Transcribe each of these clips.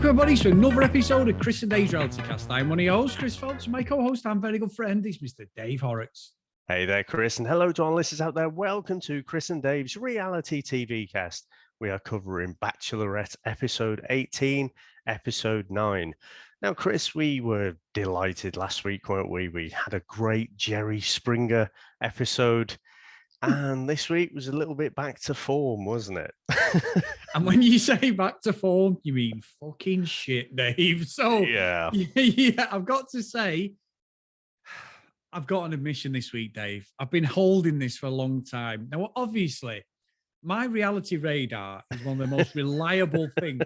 Welcome, everybody, to another episode of Chris and Dave's Reality Cast. I'm one of your hosts, Chris Phelps, and my co-host and very good friend is Mr. Dave Horrocks. Hey there, Chris, and hello to our listeners out there. Welcome to Chris and Dave's Reality TV Cast. We are covering Bachelorette episode 18, episode 9. Now, Chris, we were delighted last week, weren't we? We had a great Jerry Springer episode, and this week was a little bit back to form, wasn't it? And when you say back to form, you mean fucking shit, Dave. So, yeah, I've got to say, I've got an admission this week, Dave. I've been holding this for a long time. Now, obviously, my reality radar is one of the most reliable things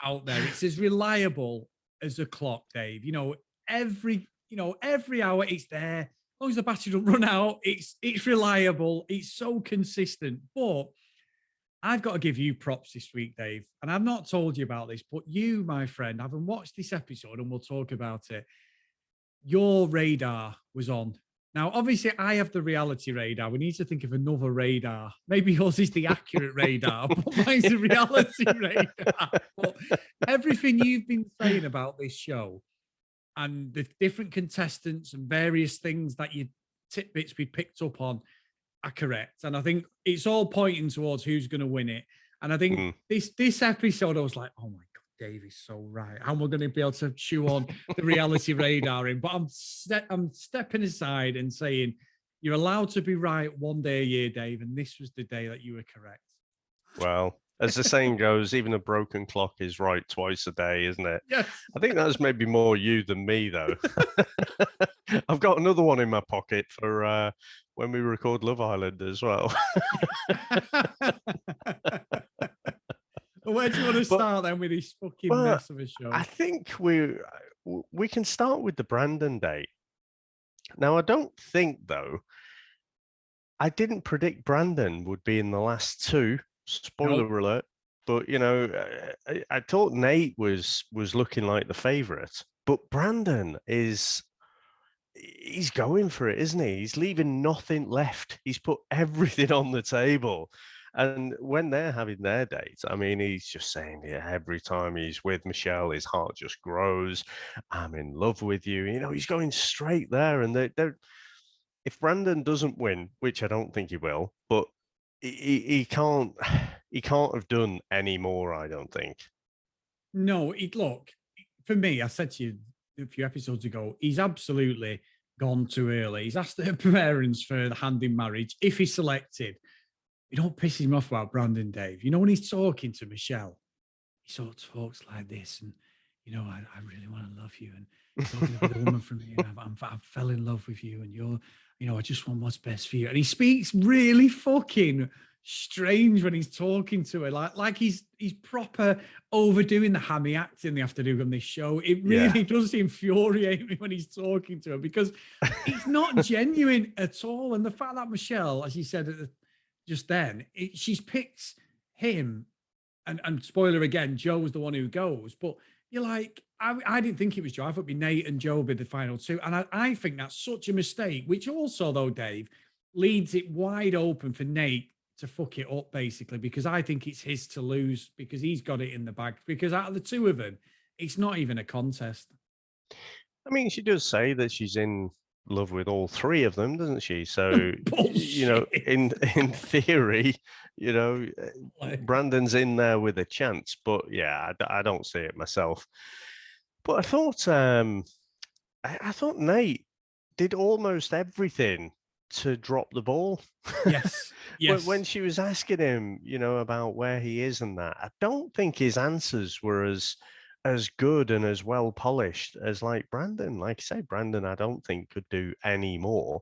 out there. It's as reliable as a clock, Dave. Every hour it's there. As long as the battery don't run out, it's reliable. It's so consistent. But I've got to give you props this week, Dave. And I've not told you about this, but you, my friend, having watched this episode, and we'll talk about it, your radar was on. Now, obviously, I have the reality radar. We need to think of another radar. Maybe yours is the accurate radar, but mine's the reality radar. But everything you've been saying about this show and the different contestants and various things that tidbits we picked up on are correct. And I think it's all pointing towards who's going to win it. And I think this episode, I was like, oh my God, Dave is so right. How am I going to be able to chew on the reality radar in? But I'm stepping aside and saying, you're allowed to be right one day a year, Dave. And this was the day that you were correct. Well, as the saying goes, even a broken clock is right twice a day, isn't it? Yes. I think that's maybe more you than me, though. I've got another one in my pocket for when we record Love Island as well. Well, where do you want to start then with this fucking mess of a show? I think we can start with the Brandon date. Now, I don't think, though, I didn't predict Brandon would be in the last two. Spoiler alert. But, I thought Nayte was looking like the favourite. But Brandon he's going for it, isn't he? He's leaving nothing left. He's put everything on the table. And when they're having their date, I mean, he's just saying, yeah, every time he's with Michelle, his heart just grows. I'm in love with you. He's going straight there. And if Brandon doesn't win, which I don't think he will, but he can't have done any more, I don't think. No, look, for me, I said to you a few episodes ago, he's absolutely gone too early. He's asked her parents for the hand in marriage if he's selected. You don't piss him off about Brandon, Dave. When he's talking to Michelle, he sort of talks like this, and I really want to love you, and talking about a woman from here, I fell in love with you, and you're, I just want what's best for you. And he speaks really fucking strange when he's talking to her, like he's proper overdoing the hammy acting they have to do on this show. It really does infuriate me when he's talking to her because it's not genuine at all. And the fact that Michelle, as you said just then, she's picked him, and spoiler again, Joe's the one who goes. But you're like, I didn't think it was Joe. I thought it'd be Nayte and Joe would be the final two. And I think that's such a mistake, which also, though, Dave, leads it wide open for Nayte to fuck it up, basically, because I think it's his to lose because he's got it in the bag. Because out of the two of them, it's not even a contest. I mean, she does say that she's in love with all three of them, doesn't she? So, in theory, Brandon's in there with a chance. But yeah, I don't see it myself. But I thought Nayte did almost everything to drop the ball. Yes. When she was asking him, about where he is and that, I don't think his answers were as good and as well polished as like Brandon. Like I said, Brandon, I don't think could do any more,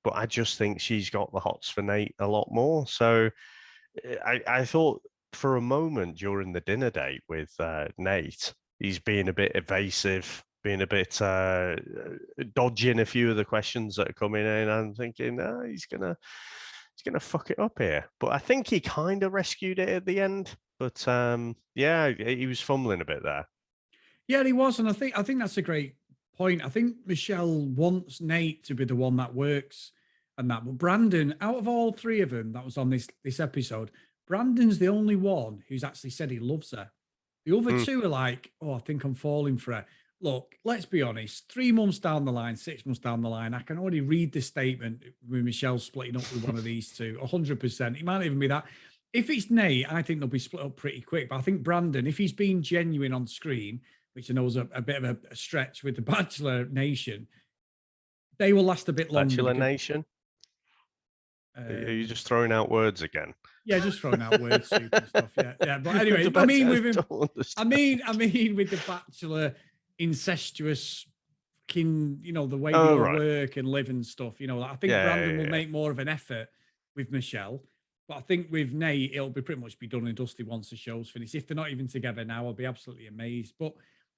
but I just think she's got the hots for Nayte a lot more. So I thought for a moment during the dinner date with Nayte, he's being a bit evasive, being a bit dodging a few of the questions that are coming in. I'm thinking, he's gonna fuck it up here. But I think he kind of rescued it at the end. But he was fumbling a bit there. Yeah, he was, and I think that's a great point. I think Michelle wants Nayte to be the one that works and that. But Brandon, out of all three of them that was on this episode, Brandon's the only one who's actually said he loves her. The other two are like, oh, I think I'm falling for it. Look, let's be honest. 3 months down the line, 6 months down the line, I can already read the statement with Michelle splitting up with one of these two. 100%. It might even be that. If it's Nate, I think they'll be split up pretty quick. But I think Brandon, if he's being genuine on screen, which I know is a bit of a stretch with the Bachelor Nation, they will last a bit longer. Bachelor Nation? Are you just throwing out words again? Yeah, just throwing out words, soup and stuff. Yeah. But anyway, I mean with him, I mean with the Bachelor incestuous kin, the way they all work and live and stuff. I think Brandon will make more of an effort with Michelle, but I think with Nate, it'll be pretty much be done and dusty once the show's finished. If they're not even together now, I'll be absolutely amazed. But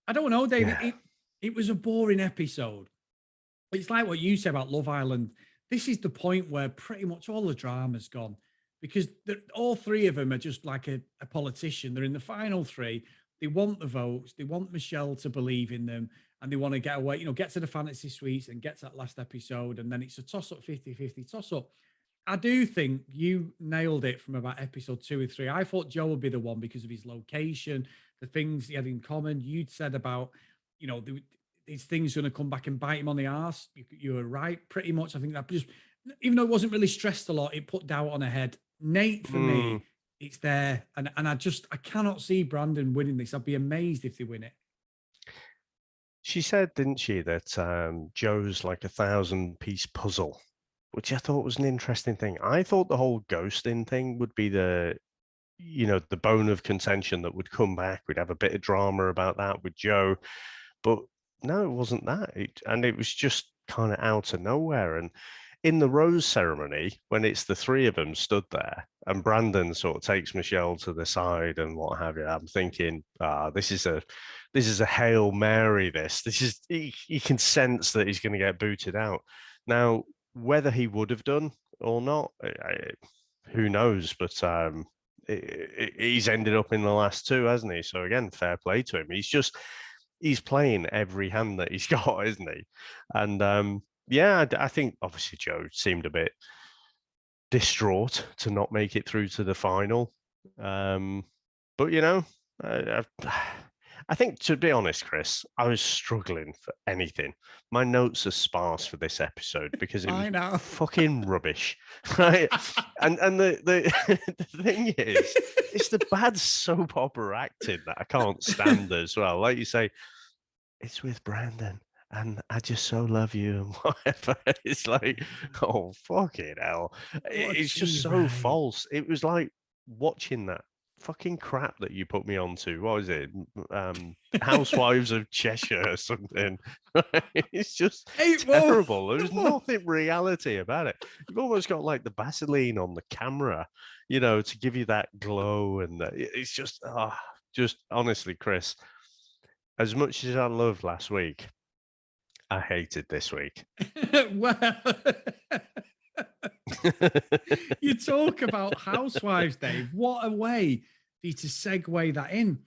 I don't know, David. It was a boring episode. It's like what you said about Love Island. This is the point where pretty much all the drama's gone because all three of them are just like a politician. They're in the final three. They want the votes. They want Michelle to believe in them and they want to get away, get to the fantasy suites and get to that last episode. And then it's a toss-up, 50-50 toss-up. I do think you nailed it from about episode 2 or 3. I thought Joe would be the one because of his location, the things he had in common. You'd said about, these things going to come back and bite him on the arse. You were right, pretty much. I think that just, even though it wasn't really stressed a lot, it put doubt on her head. Nate, for me, it's there. And I cannot see Brandon winning this. I'd be amazed if they win it. She said, didn't she, that Joe's like a 1,000-piece puzzle, which I thought was an interesting thing. I thought the whole ghosting thing would be the bone of contention that would come back. We'd have a bit of drama about that with Joe. But no, it wasn't that. It was just kind of out of nowhere. And in the rose ceremony, when it's the three of them stood there and Brandon sort of takes Michelle to the side and what have you, I'm thinking, this is a Hail Mary, this is, he can sense that he's going to get booted out. Now, whether he would have done or not, who knows? But he's ended up in the last two, hasn't he? So again, fair play to him. He's playing every hand that he's got, isn't he? And I think obviously Joe seemed a bit distraught to not make it through to the final. But I think, to be honest, Chris, I was struggling for anything. My notes are sparse for this episode because it was fucking rubbish, right? and the thing is, it's the bad soap opera acting that I can't stand as well. Like you say, it's with Brandon, and I just so love you and whatever. It's like, oh, fucking hell. It's just so false. It was like watching that fucking crap that you put me onto. What is it? Housewives of Cheshire or something. It's just terrible. There's nothing reality about it. You've almost got like the Vaseline on the camera, to give you that glow. And it's just honestly, Chris, as much as I loved last week, I hated this week. Well, you talk about Housewives, Dave. What a way for you to segue that in.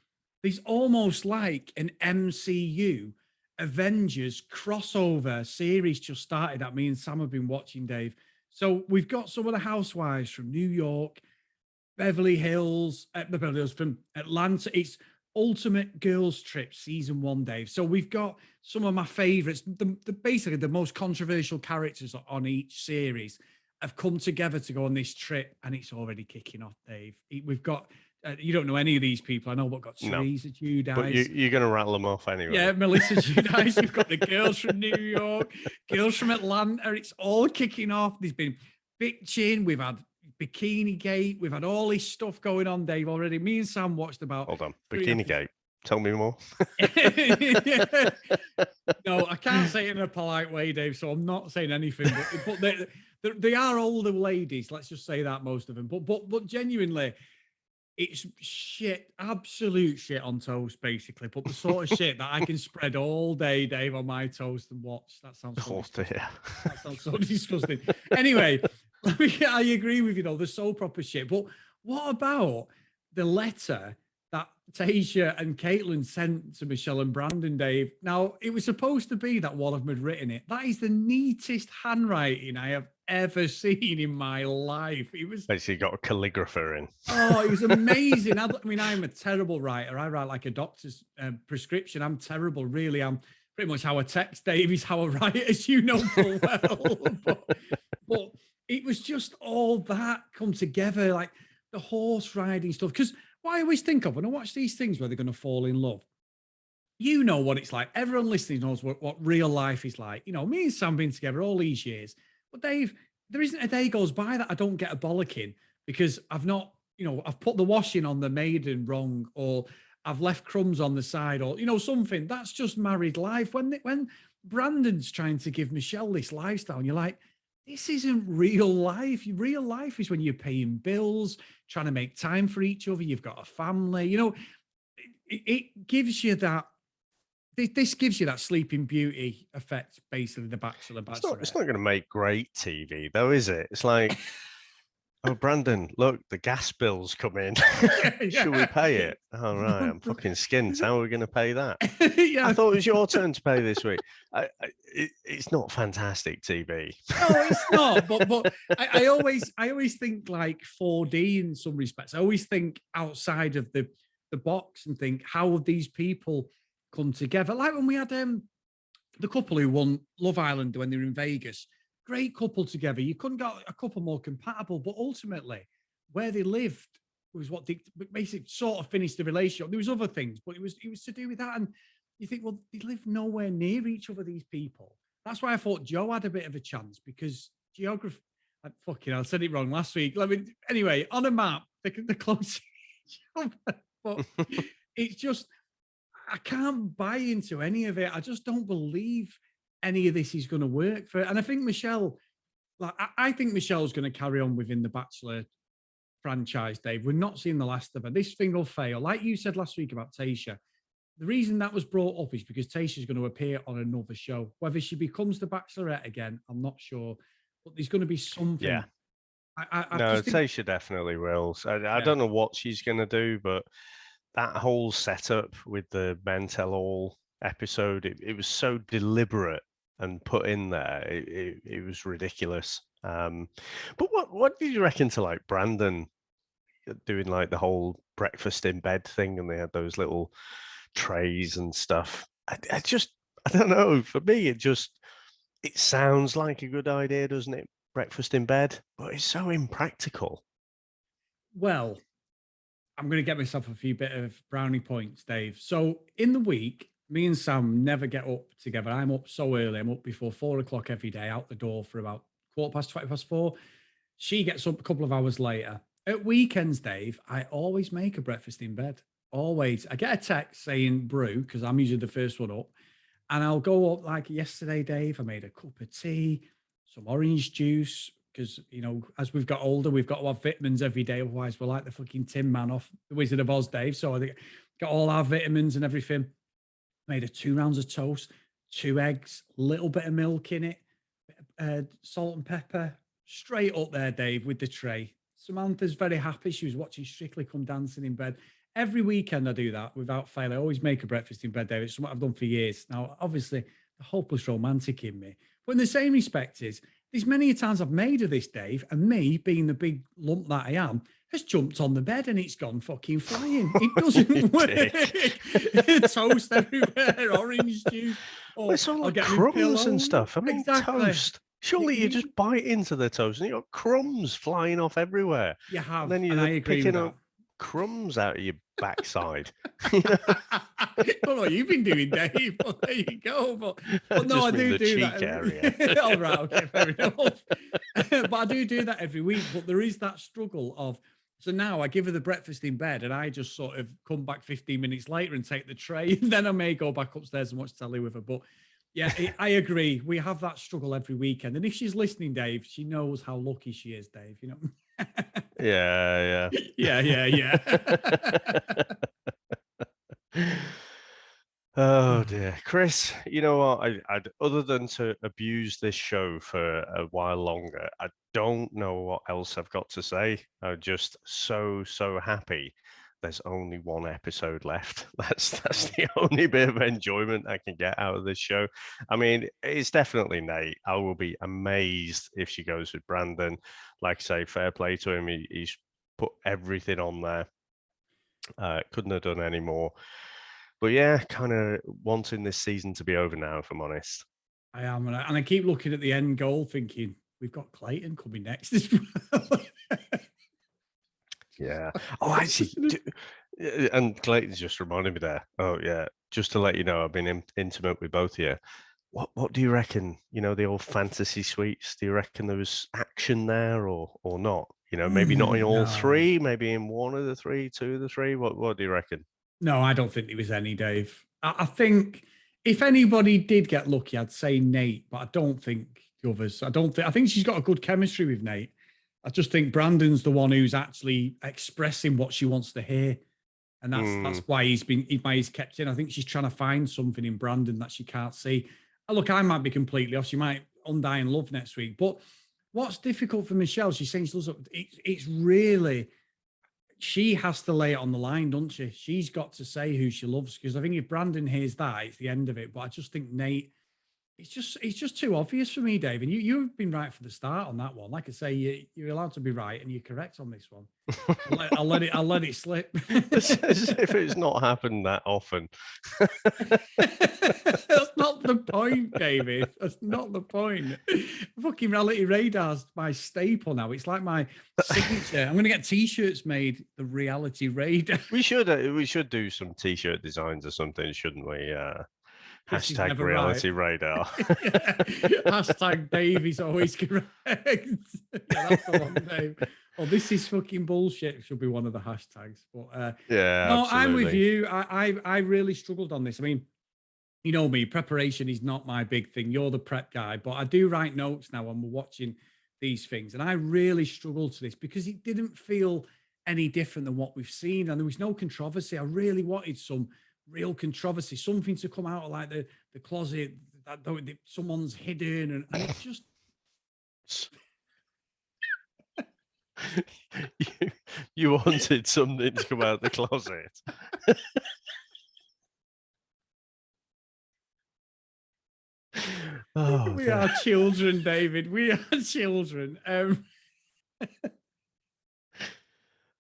There's almost like an MCU Avengers crossover series just started that me and Sam have been watching, Dave. So we've got some of the housewives from New York, Beverly Hills from Atlanta. It's Ultimate Girls Trip season 1, Dave. So we've got some of my favorites, basically the most controversial characters on each series have come together to go on this trip, and it's already kicking off, Dave. We've got, you don't know any of these people, I know, but got Teresa Giudice. But you're going to rattle them off anyway. Yeah, Melissa Giudice. We've got the girls from New York, girls from Atlanta. It's all kicking off. There's been bitching. We've had Bikini Gate. We've had all this stuff going on, Dave, already. Me and Sam watched about... Hold on. Bikini Gate. Tell me more. No, I can't say it in a polite way, Dave, so I'm not saying anything. But they are older ladies, let's just say that, most of them. But genuinely, it's shit, absolute shit on toast, basically. But the sort of shit that I can spread all day, Dave, on my toast and watch. That sounds so disgusting. That sounds so disgusting. Anyway, I agree with you, though. They're so proper shit. But what about the letter that Tasha and Caitlin sent to Michelle and Brandon, Dave. Now, it was supposed to be that one of them had written it. That is the neatest handwriting I have ever seen in my life. It was Basically got a calligrapher in. Oh, it was amazing. I mean, I'm a terrible writer. I write like a doctor's prescription. I'm terrible, really. I'm pretty much how I text Dave is how I write, as you know full well. but it was just all that come together, like the horse riding stuff. Because what I always think of when I watch these things where they're going to fall in love, you know what it's like. Everyone listening knows what real life is like. You know, me and Sam been together all these years. But Dave, there isn't a day goes by that I don't get a bollocking because I've not, I've put the washing on the maiden wrong, or I've left crumbs on the side, or something. That's just married life. When Brandon's trying to give Michelle this lifestyle, and you're like, this isn't real life. Real life is when you're paying bills, trying to make time for each other. You've got a family. It gives you that. This gives you that Sleeping Beauty effect, basically, The Bachelor, Bachelorette. It's not going to make great TV, though, is it? It's like, oh, Brandon, look, the gas bill's come in. Should we pay it? Oh, right, I'm fucking skint. How are we going to pay that? Yeah. I thought it was your turn to pay this week. It's not fantastic TV. No, it's not. But I always think like 4D in some respects. I always think outside of the box and think, how would these people come together? Like when we had the couple who won Love Island when they were in Vegas. Great couple together. You couldn't get a couple more compatible, but ultimately where they lived was what they basically sort of finished the relationship. There was other things, but it was to do with that. And you think, well, they live nowhere near each other, these people. That's why I thought Joe had a bit of a chance, because geography, I said it wrong last week. Anyway, on a map, they're close to each other. But it's just, I can't buy into any of it. I just don't believe any of this is going to work for. And I think Michelle, I think Michelle's going to carry on within the Bachelor franchise, Dave. We're not seeing the last of her. This thing will fail. Like you said last week about Tasha, the reason that was brought up is because Tasha's going to appear on another show. Whether she becomes the Bachelorette again, I'm not sure. But there's going to be something. Yeah. I think Tasha definitely will. I don't know what she's going to do, but that whole setup with the Men Tell All episode, it was so deliberate and put in there. It was ridiculous. But what did you reckon to like Brandon doing like the whole breakfast in bed thing, and they had those little trays and stuff? I don't know. For me, it sounds like a good idea, doesn't it? Breakfast in bed, but it's so impractical. Well, I'm going to get myself a few bit of brownie points, Dave. So in the week, me and Sam never get up together. I'm up so early. I'm up before 4 o'clock every day, out the door for about 4:15. She gets up a couple of hours later. At weekends, Dave, I always make a breakfast in bed. Always. I get a text saying brew, because I'm usually the first one up. And I'll go up like yesterday, Dave. I made a cup of tea, some orange juice, because, as we've got older, we've got to have vitamins every day. Otherwise, we're like the fucking Tin Man off The Wizard of Oz, Dave. So I got all our vitamins and everything. Made 2 rounds of toast, 2 eggs, little bit of milk in it, salt and pepper, straight up there, Dave, with the tray. Samantha's very happy. She was watching Strictly Come Dancing in bed. Every weekend I do that without fail. I always make a breakfast in bed, Dave. It's something I've done for years. Now, obviously, the hopeless romantic in me. But in the same respect there's many times I've made of this, Dave, and me, being the big lump that I am, has jumped on the bed and it's gone fucking flying. It doesn't work. Toast everywhere, orange juice. Well, it's all like crumbs and stuff. I mean, toast. Surely you just bite into the toast and you got crumbs flying off everywhere. You have, and then you're I agree picking with up crumbs out of your backside. I don't know what you've been doing, Dave. But there you go. But no, I do that. Area. All right, okay, fair enough. But I do that every week. But there is that struggle of. So now I give her the breakfast in bed, and I just sort of come back 15 minutes later and take the tray. And then I may go back upstairs and watch telly with her. But yeah, I agree. We have that struggle every weekend. And if she's listening, Dave, she knows how lucky she is, Dave. Yeah. Yeah. Oh dear, Chris. You know what? I'd other than to abuse this show for a while longer, I don't know what else I've got to say. I'm just so happy there's only one episode left. That's the only bit of enjoyment I can get out of this show. I mean, it's definitely Nayte. I will be amazed if she goes with Brandon. Like I say, fair play to him. He's put everything on there. Couldn't have done any more. But yeah, kind of wanting this season to be over now, if I'm honest. I am, and I keep looking at the end goal, thinking we've got Clayton coming next as well. Yeah. Oh, actually, and Clayton's just reminded me there. Oh, yeah. Just to let you know, I've been intimate with both of you. What do you reckon? You know, the old fantasy suites. Do you reckon there was action there or not? You know, maybe not in all three, maybe in one of the three, two of the three. What do you reckon? No, I don't think there was any, Dave. I think if anybody did get lucky, I'd say Nayte, but I don't think the others. I think she's got a good chemistry with Nayte. I just think Brandon's the one who's actually expressing what she wants to hear. And that's why he's kept in. I think she's trying to find something in Brandon that she can't see. Look, I might be completely off. She might undying love next week. But what's difficult for Michelle, she's saying she loves it's really, she has to lay it on the line, doesn't she? She's got to say who she loves. Because I think if Brandon hears that, it's the end of it. But I just think Nayte, it's just too obvious for me, Dave. And you've been right for the start on that one. Like I say, you're allowed to be right, and you're correct on this one. I'll let it slip. As if it's not happened that often. That's not the point, David. That's not the point. Fucking Reality Radar's my staple now. It's like my signature. I'm going to get T-shirts made. The Reality Radar. We should do some T-shirt designs or something, shouldn't we? Hashtag Reality Radar. Hashtag Dave is always correct. Yeah, that's the one, Dave. Oh, this is fucking bullshit. Should be one of the hashtags. But yeah, no, absolutely. I'm with you. I really struggled on this. I mean, you know me, preparation is not my big thing. You're the prep guy, but I do write notes now when we're watching these things. And I really struggled to this because it didn't feel any different than what we've seen. And there was no controversy. I really wanted some real controversy, something to come out of like the closet that someone's hidden. And it's just... you wanted something to come out of the closet. We are children, David. We are children.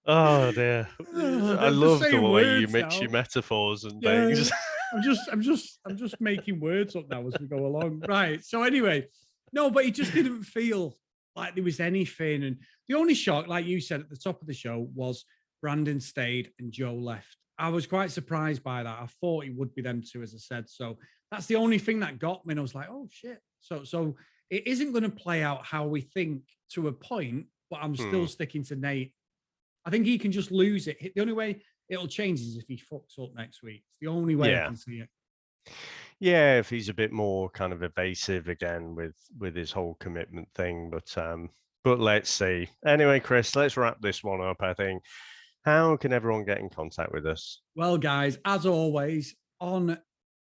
Oh dear! I love the way you mix your metaphors and things. I'm just making words up now as we go along. Right. So anyway, no, but it just didn't feel like there was anything. And the only shock, like you said at the top of the show, was Brandon stayed and Joe left. I was quite surprised by that. I thought it would be them two, as I said. So that's the only thing that got me. And I was like, oh shit. So it isn't going to play out how we think to a point, but I'm still sticking to Nayte. I think he can just lose it. The only way it'll change is if he fucks up next week. It's the only way I can see it. Yeah, if he's a bit more kind of evasive again with his whole commitment thing. But let's see. Anyway, Chris, let's wrap this one up, I think. How can everyone get in contact with us? Well, guys, as always, on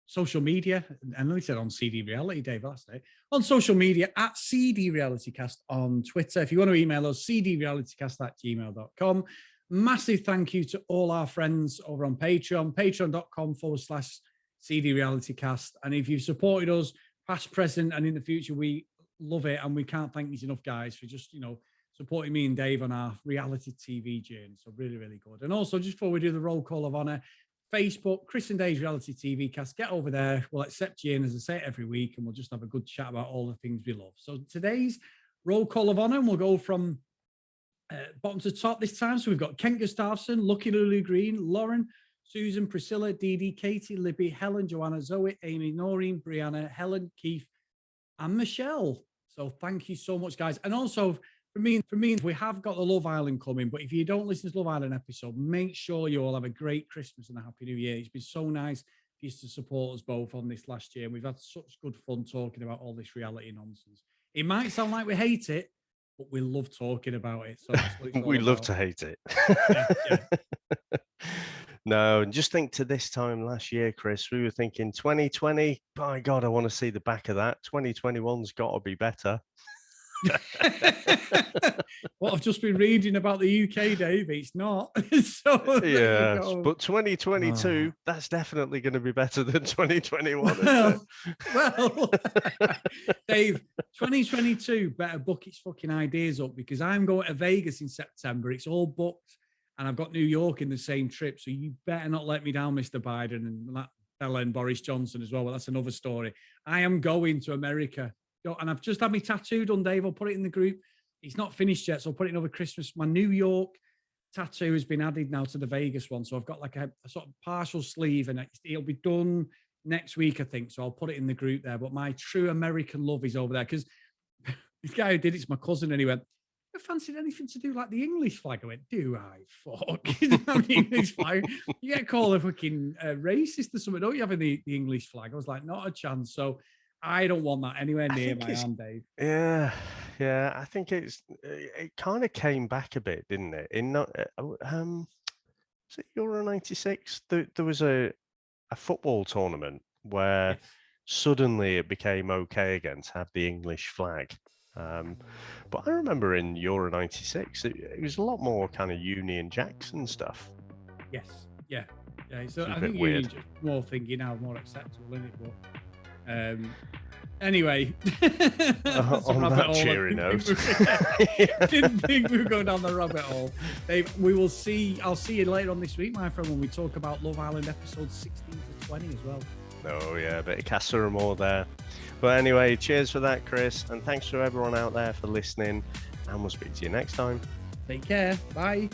social media, and I said on CD Reality, Dave, last night, on social media at CD RealityCast on Twitter. If you want to email us, cdrealitycast@gmail.com. Massive thank you to all our friends over on Patreon, patreon.com/CD RealityCast. And if you've supported us past, present, and in the future, we love it. And we can't thank you enough, guys, for just, supporting me and Dave on our reality TV journey. So really, really good. And also, just before we do the roll call of honor, Facebook, Chris and Dave's Reality TV Cast. Get over there. We'll accept you in, as I say, every week, and we'll just have a good chat about all the things we love. So today's roll call of honor, and we'll go from bottom to top this time. So we've got Kent Gustafsson, Lucky Lulu Green, Lauren, Susan, Priscilla, Dee Dee, Katie, Libby, Helen, Joanna, Zoe, Amy, Noreen, Brianna, Helen, Keith, and Michelle. So thank you so much, guys. And also, for me, we have got the Love Island coming, but if you don't listen to the Love Island episode, make sure you all have a great Christmas and a Happy New Year. It's been so nice for you to support us both on this last year. We've had such good fun talking about all this reality nonsense. It might sound like we hate it, but we love talking about it. So that's what it's all we love about. to hate it. Yeah. No, and just think to this time last year, Chris, we were thinking 2020, by God, I want to see the back of that. 2021's got to be better. what I've just been reading about the UK, Dave. It's not. So there you Yeah, go. but 2022, that's definitely going to be better than 2021, Well, isn't Dave, 2022 better book its fucking ideas up because I'm going to Vegas in September. It's all booked, and I've got New York in the same trip. So you better not let me down, Mr. Biden and that fella and Boris Johnson as well. But that's another story. I am going to America, and I've just had my tattoo done, Dave. I'll put it in the group. It's not finished yet, so I'll put it in over Christmas. My New York tattoo has been added now to the Vegas one. So I've got like a sort of partial sleeve, and it'll be done next week, I think. So I'll put it in the group there. But my true American love is over there because this guy who did it's my cousin, and he went, "I fancied anything to do like the English flag." I went, "Do I? Fuck." I mean, English flag. You get called a fucking racist or something, don't you, having the English flag? I was like, not a chance. So I don't want that anywhere near my arm, Dave. Yeah, I think it kind of came back a bit, didn't it? Was it Euro '96? There was a football tournament where Yes. suddenly it became okay again to have the English flag. But I remember in Euro '96, it was a lot more kind of Union Jackson stuff. Yes. Yeah. So It's a I bit think weird. you're just more thinking now, more acceptable, isn't it? But anyway, On that cheery note, didn't think we were going down the rabbit hole. Dave, I'll see you later on this week, my friend, when we talk about Love Island episodes 16 to 20 as well. Oh yeah, a bit of Casa Amor there. But anyway, cheers for that, Chris, and thanks to everyone out there for listening, and we'll speak to you next time. Take care. Bye.